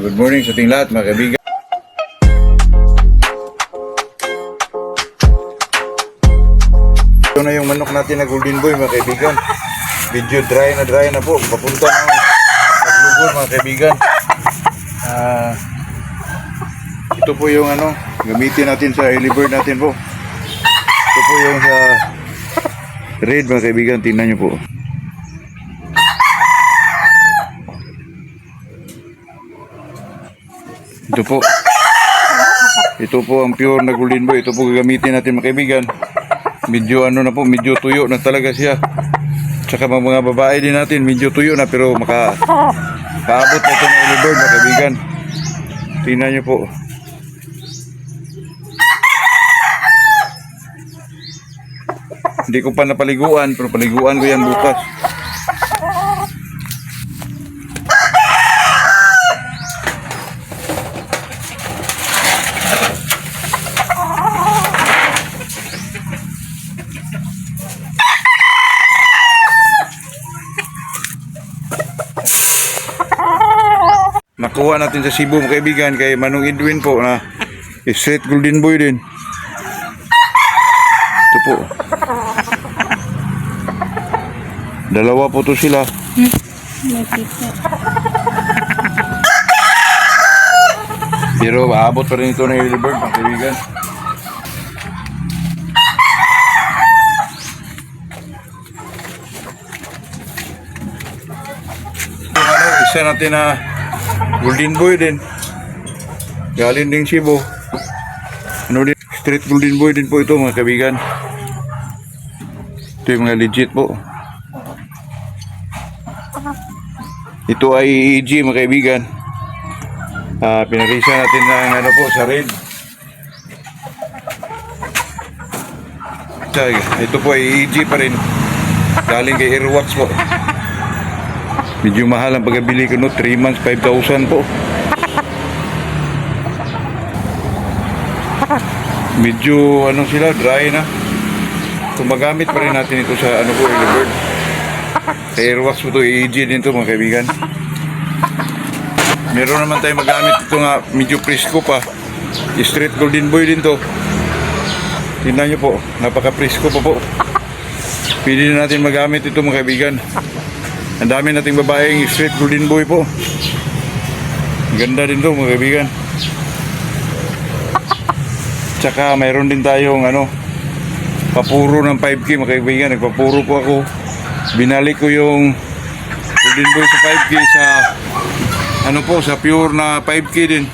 Good morning sa ating lahat mga kaibigan. Ito na yung manok natin na golden boy mga kaibigan. Medyo dry na po. Papunta ng maglugol mga kaibigan. Ito po yung gamitin natin sa early bird natin po. Ito po yung sa red mga kaibigan. Tingnan nyo po. Ito po. Ito po ang pure na golden boy. Ito po gagamitin natin mga kaibigan. Medyo na po, medyo tuyo na talaga siya. Tsaka mga babae din natin, medyo tuyo na pero makaabot na ito ng early bird mga kaibigan. Tingnan nyo po. Hindi ko pa napaliguan pero paliguan ko yan bukas. Nakuha natin sa Cebu mga kaibigan kay Manong Edwin po na straight golden boy din. Ito po. Dalawa po to sila. Pero maabot pa rin ito ng early bird mga kaibigan. Isa natin na golden boy din. Galing din Cebu. Din, straight golden boy din po ito mga kaibigan. Ito yung mga legit po. Ito ay EG mga kaibigan. Pinarisa natin ng po sa red. Ito po ay EG pa rin. Galing kay Airwax po. Medyo mahal ang pagkabili ko 3 months 5,000 po. Medyo sila dry na. Magamit pa rin natin ito sa po early bird. Airwax po ito, EG din ito mga kaibigan. Meron naman tayo magamit ito nga medyo presko pa. Straight golden boy din to. Tingnan nyo po, napaka presko pa po. Pwede na natin magamit ito mga kaibigan. Ang dami nating babaeng straight golden boy po. Ganda din to mga kaibigan. Tsaka mayroon din tayong papuro ng 5K mga kaibigan. Nagpapuro po ako. Binalik ko yung golden boy sa 5K sa sa pure na 5K din.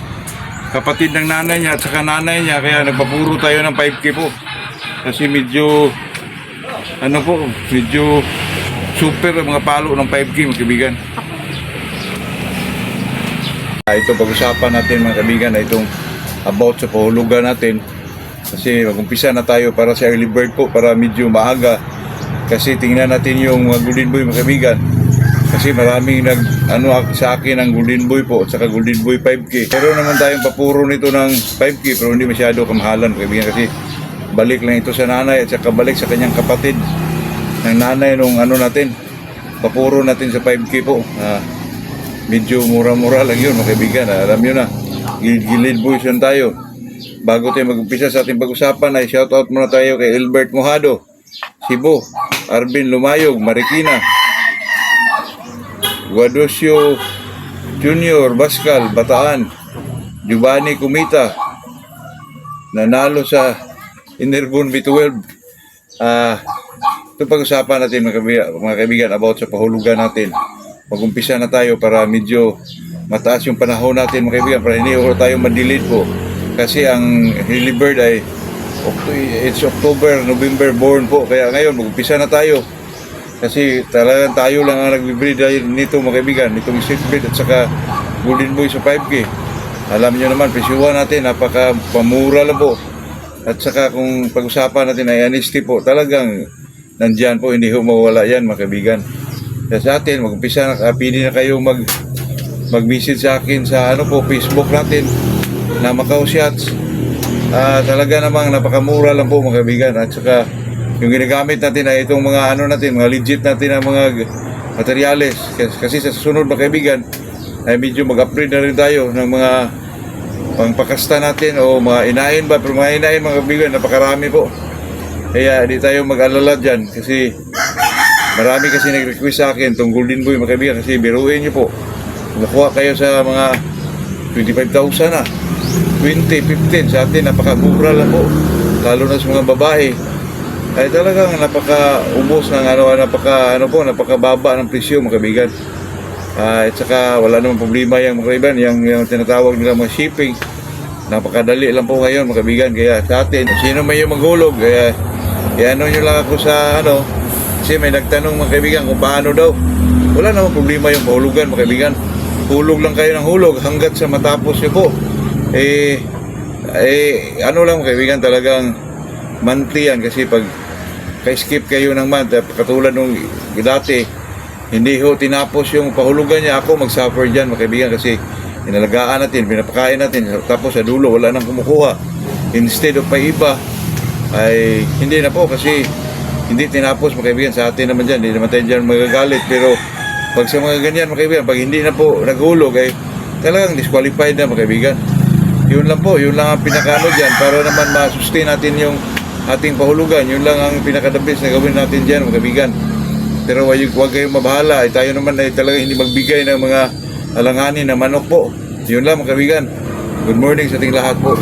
Kapatid ng nanay niya at saka nanay niya. Kaya nagpapuro tayo ng 5K po. Kasi medyo medyo super mga palo ng 5K mga kaibigan. Ito pag-usapan natin mga kaibigan na itong about sa pahulugan natin. Kasi mag-umpisa na tayo para sa early bird po para medyo maaga. Kasi tingnan natin yung mga golden boy mga kaibigan. Kasi maraming sa akin ang golden boy po at saka golden boy 5K. Pero naman tayong papuro nito ng 5K pero hindi masyado kamahalan mga kaibigan. Kasi balik lang ito sa nanay at saka balik sa kanyang kapatid ng nanay nung natin. Papuro natin sa 5K po. Medyo mura-mura lang yun mga kaibigan. Alam nyo na, gilid boys yan tayo. Bago tayo mag-umpisa sa ating pag-usapan ay shoutout muna tayo kay Albert Mojado, Cebu, Arvin Lumayog, Marikina, Guadosio Junior, Bascal, Bataan, Giovanni Kumita, nanalo sa Interbon B12. Ito pag-usapan natin mga kaibigan about sa pahulugan natin. Mag-umpisa na tayo para medyo mataas yung panahon natin mga kaibigan para hindi tayo madilid po. Kasi ang early bird ay it's October, November born po. Kaya ngayon mag-umpisa na tayo. Kasi talagang tayo lang ang nag-breed nito mga kaibigan. Itong straight breed at saka golden boy sa 5K. Alam nyo naman, presyuhan natin, napaka pamura lang po. At saka kung pag-usapan natin ay honesty po, talagang nandyan po, hindi ho mawala yan mga kaibigan. Kaya sa atin, mag-umpisa na, pili na kayo mag-message sa akin sa Facebook natin na Macau Shots. Talaga namang napakamura lang po mga kaibigan. At saka yung ginagamit natin ay itong mga natin, mga legit natin na mga materyales. Kasi sa susunod mga kaibigan, ay medyo mag-upgrade na rin tayo ng mga pangpakasta natin o mga inahin ba, pero mga inahin mga kaibigan, napakarami po. Kaya di tayo mag-alala dyan kasi marami kasi nag-request sa akin itong Golden Boy mga kaibigan, kasi biruin nyo po, nakuha kayo sa mga 25,000 na 20, 15 sa atin, napakamura lang po, lalo na sa mga babae ay talagang napaka-ubos ng napakababa ng presyo mga kaibigan. At saka wala namang problema yung mga kaibigan, yung tinatawag nila mga shipping, napakadali lang po ngayon mga kaibigan. Kaya sa atin, sino may yung maghulog, kaya ano nyo lang ako sa kasi may nagtanong mga kaibigan kung paano daw. Wala namang problema yung mahulugan mga kaibigan, hulog lang kayo ng hulog hanggat sa matapos nyo po. Ano lang mga kaibigan, talagang monthly yan, kasi pag skip kayo ng month, katulad nung dati, hindi ho tinapos yung pahulugan niya, ako mag-suffer dyan mga kaibigan, kasi inalagaan natin, pinapakain natin, tapos sa dulo wala nang kumukuha. Instead of pa iba ay hindi na po, kasi hindi tinapos mga kaibigan. Sa atin naman dyan, hindi naman tayo dyan magagalit, pero pag sa mga ganyan mga kaibigan, pag hindi na po naghulog ay talagang disqualified na mga kaibigan. Yun lang po, yun lang ang pinakaano dyan, para naman ma-sustain natin yung ating pahulugan. Yun lang ang pinaka-the-best na gawin natin dyan mga kaibigan. Pero huwag kayong mabahala, ay tayo naman ay talaga hindi magbigay ng mga alanganin na manok po. Yun lang mga kaibigan. Good morning sa ating lahat po.